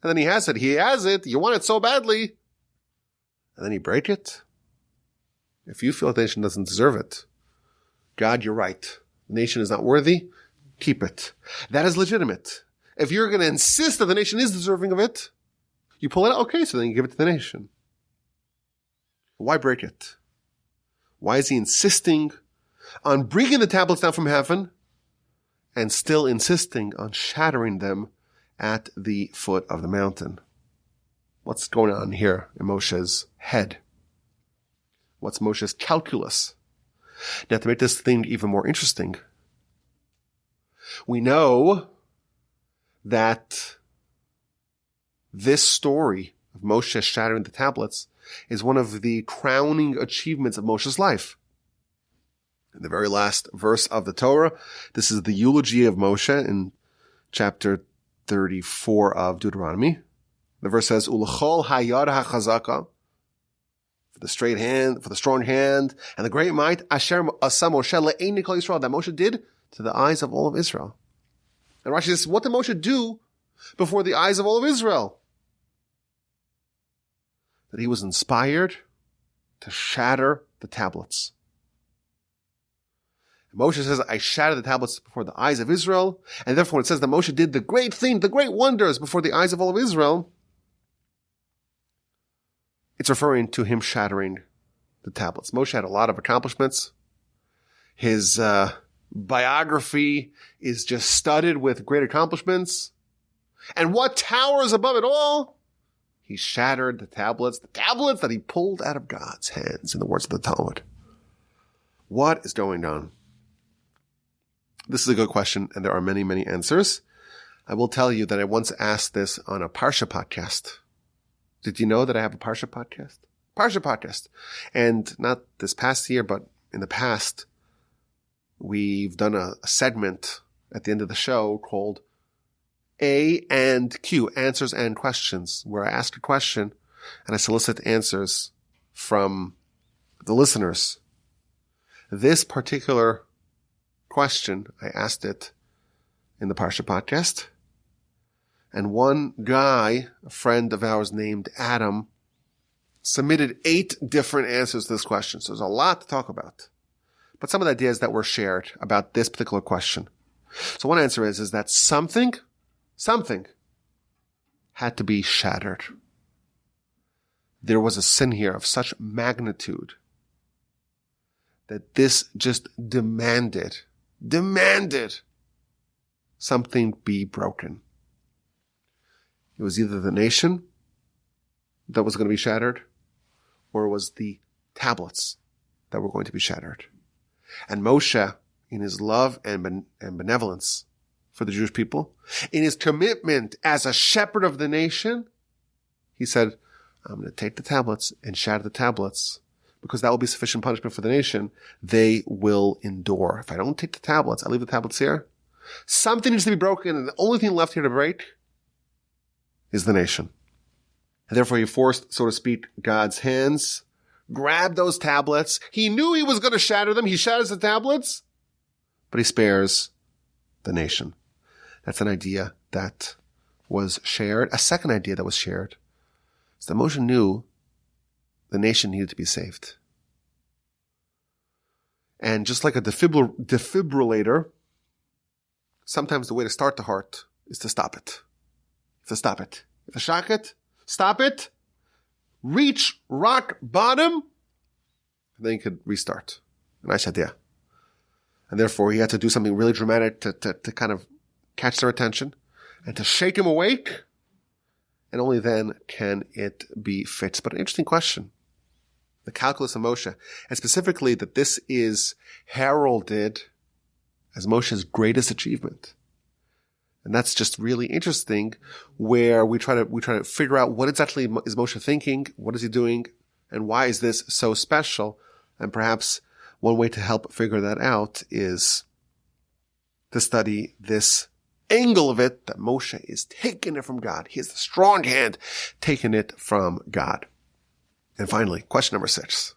And then he has it. He has it. You want it so badly. And then he break it. If you feel the nation doesn't deserve it, God, you're right. The nation is not worthy. Keep it. That is legitimate. If you're going to insist that the nation is deserving of it, you pull it out. Okay, so then you give it to the nation. Why break it? Why is he insisting on bringing the tablets down from heaven and still insisting on shattering them at the foot of the mountain? What's going on here in Moshe's head? What's Moshe's calculus? Now, to make this thing even more interesting, we know that this story of Moshe shattering the tablets is one of the crowning achievements of Moshe's life. In the very last verse of the Torah, this is the eulogy of Moshe in chapter 34 of Deuteronomy. The verse says, Ulechol hayad hachazaka, for the straight hand, for the strong hand, and the great might, asher asa Moshe le'eini kol Yisrael, that Moshe did to the eyes of all of Israel. And Rashi says, what did Moshe do before the eyes of all of Israel? That he was inspired to shatter the tablets. And Moshe says, I shattered the tablets before the eyes of Israel. And therefore when it says that Moshe did the great thing, the great wonders before the eyes of all of Israel, it's referring to him shattering the tablets. Moshe had a lot of accomplishments. His biography is just studded with great accomplishments. And what towers above it all? He shattered the tablets that he pulled out of God's hands, in the words of the Talmud. What is going on? This is a good question, and there are many, many answers. I will tell you that I once asked this on a Parsha podcast. Did you know that I have a Parsha podcast? Parsha podcast. And not this past year, but in the past, we've done a segment at the end of the show called A and Q, answers and questions, where I ask a question and I solicit answers from the listeners. This particular question, I asked it in the Parsha podcast. And one guy, a friend of ours named Adam, submitted 8 different answers to this question. So there's a lot to talk about. But some of the ideas that were shared about this particular question. So one answer is that something had to be shattered. There was a sin here of such magnitude that this just demanded something be broken. It was either the nation that was going to be shattered, or it was the tablets that were going to be shattered. And Moshe, in his love and benevolence for the Jewish people, in his commitment as a shepherd of the nation, he said, I'm going to take the tablets and shatter the tablets, because that will be sufficient punishment for the nation. They will endure. If I don't take the tablets, I leave the tablets here, something needs to be broken, and the only thing left here to break is the nation. And therefore he forced, so to speak, God's hands, grabbed those tablets. He knew he was going to shatter them. He shatters the tablets, but he spares the nation. That's an idea that was shared. A second idea that was shared is that Moshe knew the nation needed to be saved. And just like a defibrillator, sometimes the way to start the heart is to stop it. To stop it. To shock it, stop it, reach rock bottom, and then you could restart. A nice idea. And therefore he had to do something really dramatic to kind of catch their attention and to shake them awake. And only then can it be fixed. But an interesting question. The calculus of Moshe, and specifically that this is heralded as Moshe's greatest achievement. And that's just really interesting, where we try to figure out what exactly is Moshe thinking, what is he doing, and why is this so special? And perhaps one way to help figure that out is to study this angle of it, that Moshe is taking it from God. He has the strong hand taking it from God. And finally, question number 6.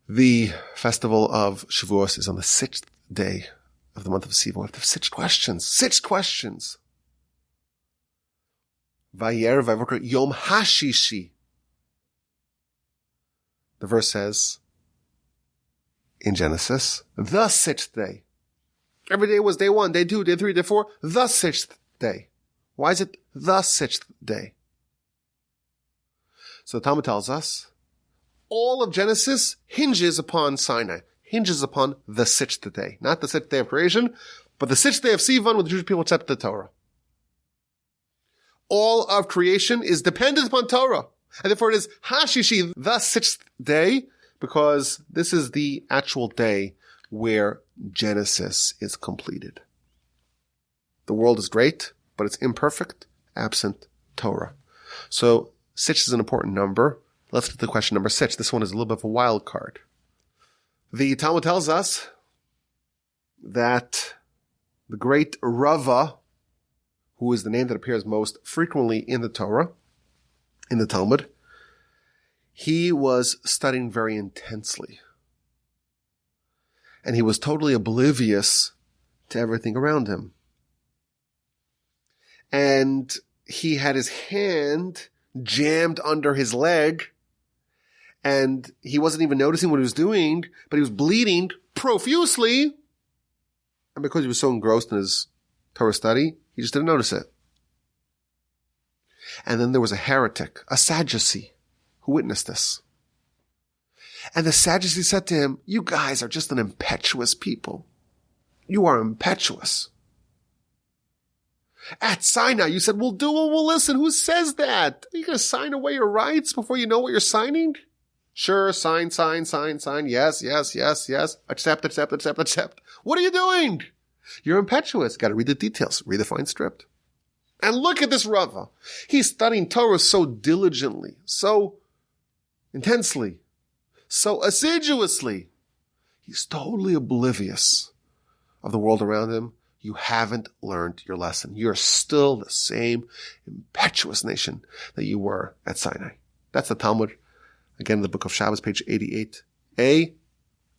The Festival of Shavuos is on the 6th day of the month of Sivan. We have 6 questions. 6 questions. Vayer vayvoker yom hashishi. The verse says in Genesis, the 6th day. Every day was day 1, day 2, day 3, day 4, the 6th day. Why is it the 6th day? So the Talmud tells us all of Genesis hinges upon Sinai. Hinges upon the 6th day. Not the 6th day of creation, but the 6th day of Sivan, when the Jewish people accept the Torah. All of creation is dependent upon Torah. And therefore it is Hashishi, the 6th day, because this is the actual day where Genesis is completed. The world is great, but it's imperfect, absent Torah. So 6 is an important number. Let's get to question number 6. This one is a little bit of a wild card. The Talmud tells us that the great Rava, who is the name that appears most frequently in the Torah, in the Talmud, he was studying very intensely. And he was totally oblivious to everything around him. And he had his hand jammed under his leg, and he wasn't even noticing what he was doing, but he was bleeding profusely. And because he was so engrossed in his Torah study, he just didn't notice it. And then there was a heretic, a Sadducee, who witnessed this. And the Sadducee said to him, you guys are just an impetuous people. You are impetuous. At Sinai, you said, we'll do what we'll listen. Who says that? Are you going to sign away your rights before you know what you're signing? Sure, sign. Yes. Accept. What are you doing? You're impetuous. Got to read the details. Read the fine script. And look at this Rava. He's studying Torah so diligently, so intensely, so assiduously. He's totally oblivious of the world around him. You haven't learned your lesson. You're still the same impetuous nation that you were at Sinai. That's the Talmud. Again, the book of Shavuos, page 88a,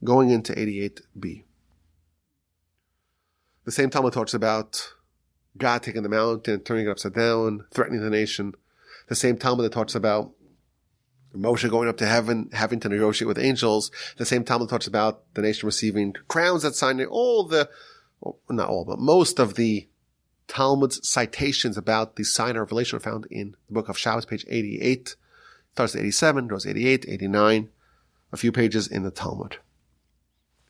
going into 88b. The same Talmud talks about God taking the mountain, turning it upside down, threatening the nation. The same Talmud that talks about Moshe going up to heaven, having to negotiate with angels. The same Talmud talks about the nation receiving crowns at Sinai. Not all, but most of the Talmud's citations about the Sinai revelation are found in the book of Shavuos, page 88. Starts at 87, goes 88, 89, a few pages in the Talmud.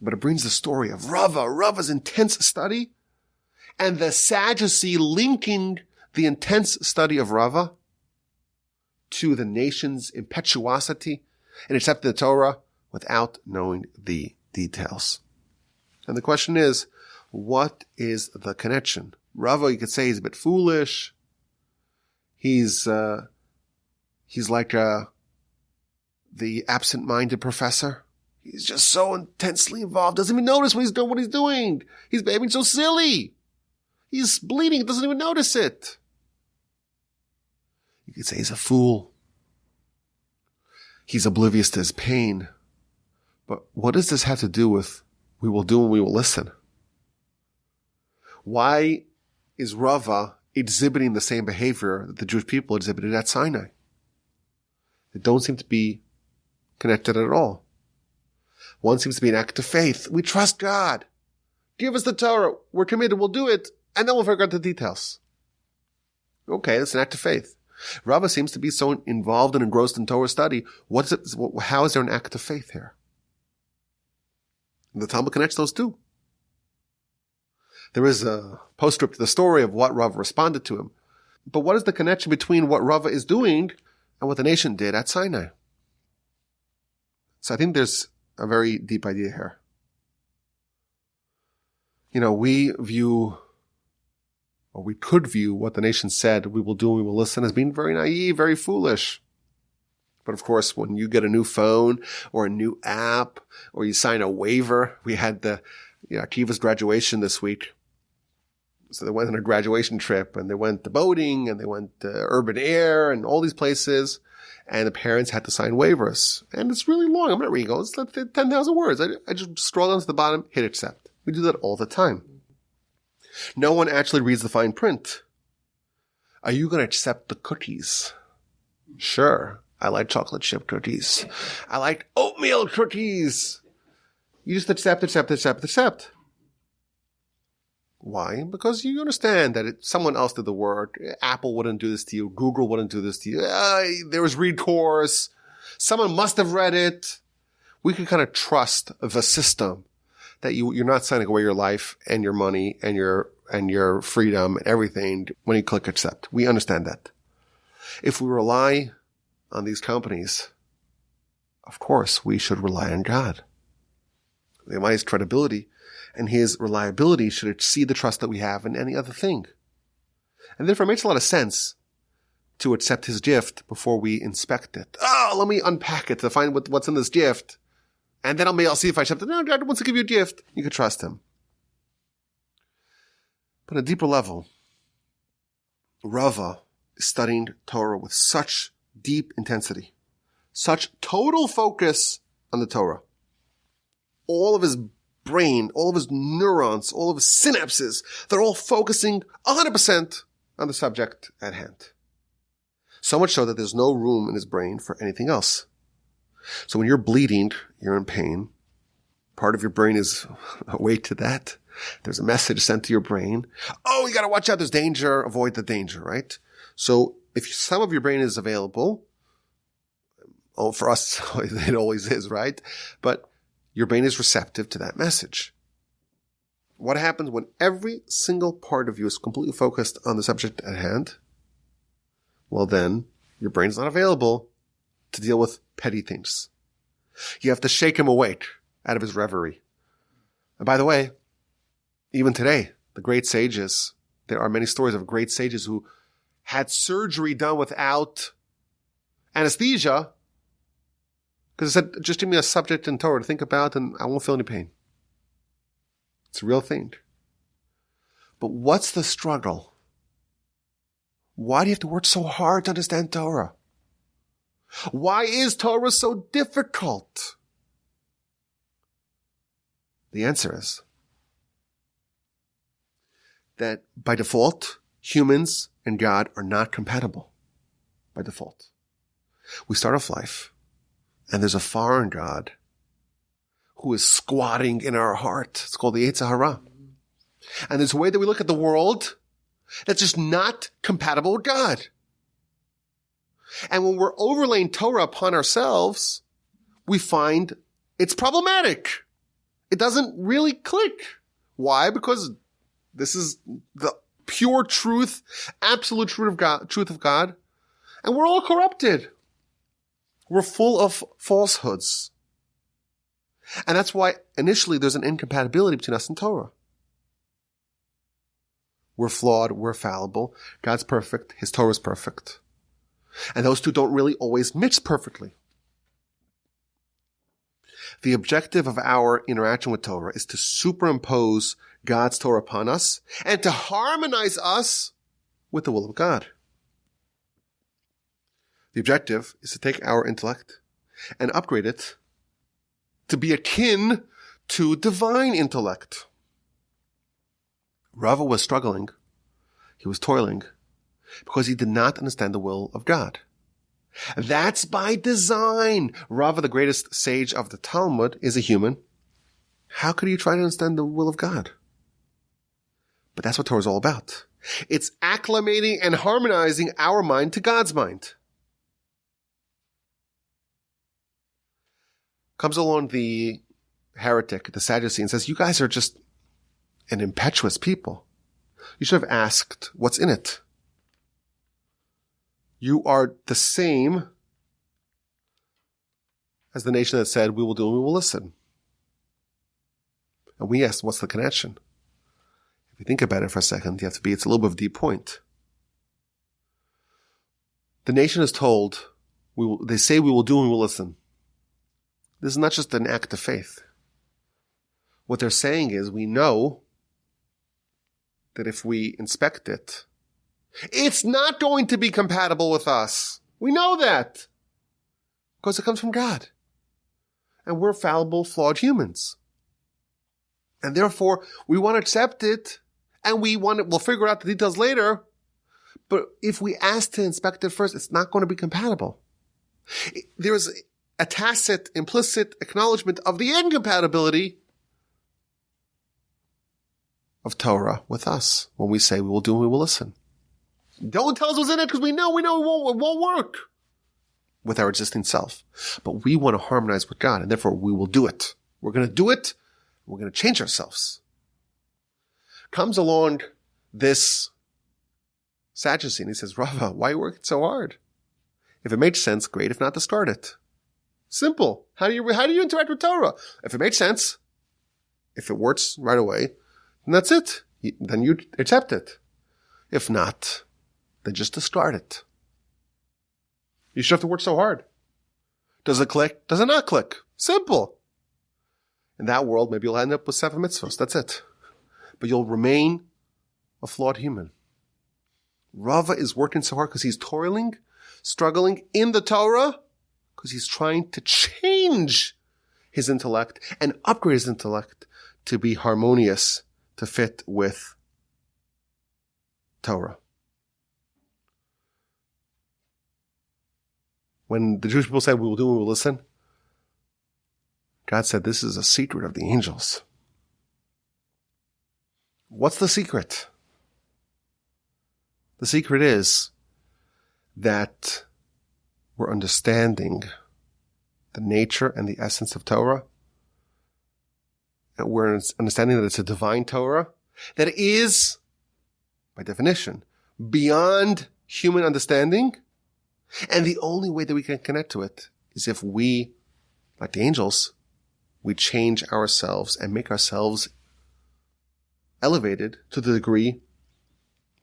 But it brings the story of Rava's intense study, and the Sadducee linking the intense study of Rava to the nation's impetuosity and accepting the Torah without knowing the details. And the question is, what is the connection? Rava, you could say, he's a bit foolish. He's like the absent-minded professor. He's just so intensely involved, doesn't even notice what he's doing. He's behaving so silly. He's bleeding, doesn't even notice it. You could say he's a fool. He's oblivious to his pain. But what does this have to do with we will do and we will listen? Why is Rava exhibiting the same behavior that the Jewish people exhibited at Sinai? They don't seem to be connected at all. One seems to be an act of faith. We trust God. Give us the Torah. We're committed. We'll do it. And then we'll figure out the details. Okay, that's an act of faith. Rava seems to be so involved and engrossed in Torah study. How is there an act of faith here? The Talmud connects those two. There is a postscript to the story of what Rava responded to him. But what is the connection between what Rava is doing and what the nation did at Sinai? So I think there's a very deep idea here. We could view what the nation said, we will do and we will listen, as being very naive, very foolish. But of course, when you get a new phone or a new app or you sign a waiver, we had Akiva's graduation this week. So they went on a graduation trip and they went to boating and they went to urban air and all these places. And the parents had to sign waivers. And it's really long. I'm not reading it. It's like 10,000 words. I just scroll down to the bottom, hit accept. We do that all the time. No one actually reads the fine print. Are you going to accept the cookies? Sure. I like chocolate chip cookies. I like oatmeal cookies. You just accept. Why? Because you understand that someone else did the work. Apple wouldn't do this to you. Google wouldn't do this to you. There was recourse. Someone must have read it. We can kind of trust the system that you're not signing away your life and your money and your freedom and everything when you click accept. We understand that. If we rely on these companies, of course, we should rely on God. The Almighty's credibility and his reliability should exceed the trust that we have in any other thing. And therefore it makes a lot of sense to accept his gift before we inspect it. Let me unpack it to find what's in this gift. And then I'll see if I accept it. No, God wants to give you a gift. You can trust him. But on a deeper level, Rava is studying Torah with such deep intensity, such total focus on the Torah. All of his brain, all of his neurons, all of his synapses, they're all focusing 100% on the subject at hand. So much so that there's no room in his brain for anything else. So when you're bleeding, you're in pain, Part of your brain is awake to that. There's a message sent to your brain. Oh, you got to watch out. There's danger. Avoid the danger, right? So if some of your brain is available, for us, it always is, right? But your brain is receptive to that message. What happens when every single part of you is completely focused on the subject at hand? Well, then your brain's not available to deal with petty things. You have to shake him awake out of his reverie. And by the way, even today, the great sages, there are many stories of great sages who had surgery done without anesthesia because they said, just give me a subject in Torah to think about and I won't feel any pain. It's a real thing. But what's the struggle? Why do you have to work so hard to understand Torah? Why is Torah so difficult? The answer is that by default, humans and God are not compatible. By default. We start off life, and there's a foreign God who is squatting in our heart. It's called the Yetzer Hara. And there's a way that we look at the world that's just not compatible with God. And when we're overlaying Torah upon ourselves, we find it's problematic. It doesn't really click. Why? Because this is the pure truth, absolute truth of God. And we're all corrupted. We're full of falsehoods. And that's why initially there's an incompatibility between us and Torah. We're flawed, we're fallible. God's perfect, His Torah is perfect. And those two don't really always mix perfectly. The objective of our interaction with Torah is to superimpose God's Torah upon us and to harmonize us with the will of God. The objective is to take our intellect and upgrade it to be akin to divine intellect. Rava was struggling. He was toiling because he did not understand the will of God. That's by design. Rava, the greatest sage of the Talmud, is a human. How could he try to understand the will of God? But that's what Torah is all about. It's acclimating and harmonizing our mind to God's mind. Comes along the heretic, the Sadducee, and says, you guys are just an impetuous people. You should have asked, what's in it? You are the same as the nation that said, we will do and we will listen. And we asked, what's the connection? If you think about it for a second, it's a little bit of a deep point. The nation is told, they say we will do and we will listen. This is not just an act of faith. What they're saying is, we know that if we inspect it, it's not going to be compatible with us. We know that. Because it comes from God. And we're fallible, flawed humans. And therefore, we want to accept it, and we'll figure out the details later. But if we ask to inspect it first, it's not going to be compatible. There's a tacit, implicit acknowledgement of the incompatibility of Torah with us when we say we will do and we will listen. Don't tell us what's in it because we know it won't work with our existing self. But we want to harmonize with God, and therefore we will do it. We're going to do it. We're going to change ourselves. Comes along this Sadducee, and he says, Rava, why are you working so hard? If it makes sense, great. If not, discard it. Simple. How do you interact with Torah? If it makes sense, if it works right away, then that's it. Then you accept it. If not, then just discard it. You should have to work so hard. Does it click? Does it not click? Simple. In that world, maybe you'll end up with 7 mitzvahs. That's it. But you'll remain a flawed human. Rava is working so hard because he's toiling, struggling in the Torah, because he's trying to change his intellect and upgrade his intellect to be harmonious, to fit with Torah. When the Jewish people said, we will do and we will listen, God said, this is a secret of the angels. What's the secret? The secret is that we're understanding the nature and the essence of Torah. And we're understanding that it's a divine Torah that is, by definition, beyond human understanding. And the only way that we can connect to it is if we, like the angels, we change ourselves and make ourselves elevated to the degree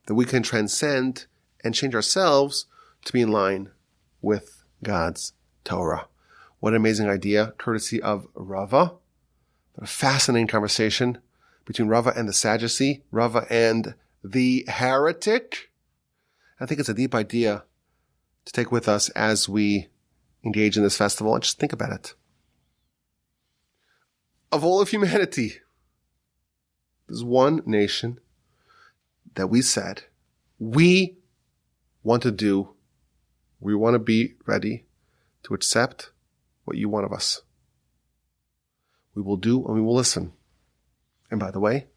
that we can transcend and change ourselves to be in line with God's Torah. What an amazing idea, courtesy of Rava. What a fascinating conversation between Rava and the Sadducee, Rava and the heretic. I think it's a deep idea to take with us as we engage in this festival and just think about it. Of all of humanity, there's one nation that we said we want to do, we want to be ready to accept what you want of us. We will do and we will listen. And by the way,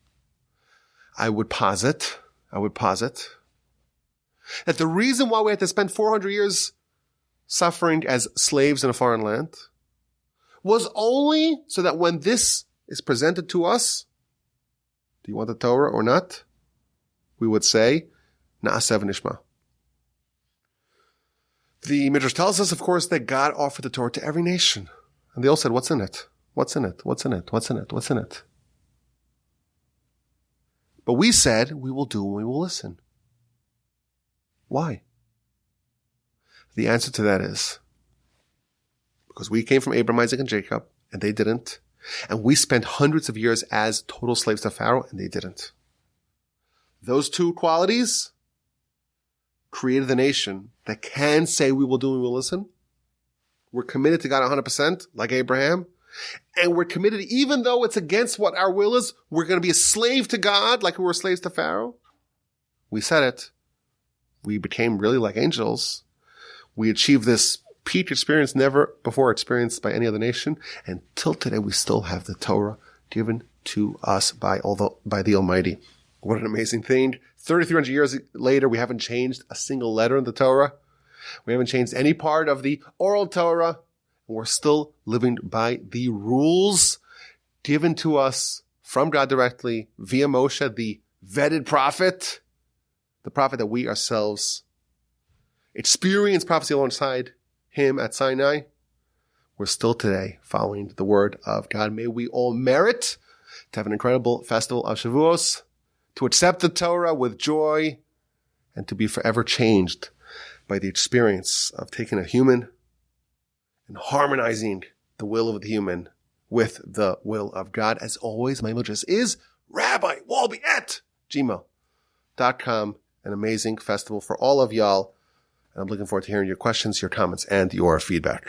I would posit that the reason why we had to spend 400 years suffering as slaves in a foreign land was only so that when this is presented to us, do you want the Torah or not? We would say, Na'aseh v'nishma. The Midrash tells us, of course, that God offered the Torah to every nation. And they all said, what's in it? What's in it? What's in it? What's in it? What's in it? But we said, we will do and we will listen. Why? The answer to that is because we came from Abraham, Isaac, and Jacob, and they didn't. And we spent hundreds of years as total slaves to Pharaoh, and they didn't. Those two qualities created the nation that can say we will do and we will listen. We're committed to God 100%, like Abraham. And we're committed, even though it's against what our will is, we're going to be a slave to God, like we were slaves to Pharaoh. We said it. We became really like angels. We achieved this peak experience never before experienced by any other nation. And till today, we still have the Torah given to us by the Almighty. What an amazing thing. 3,300 years later, we haven't changed a single letter in the Torah. We haven't changed any part of the oral Torah. And we're still living by the rules given to us from God directly via Moshe, the vetted prophet, the prophet that we ourselves experienced prophecy alongside him at Sinai. We're still today following the word of God. May we all merit to have an incredible festival of Shavuos, to accept the Torah with joy, and to be forever changed by the experience of taking a human and harmonizing the will of the human with the will of God. As always, my email address is rabbiwolbe@gmail.com. An amazing festival for all of y'all. And I'm looking forward to hearing your questions, your comments, and your feedback.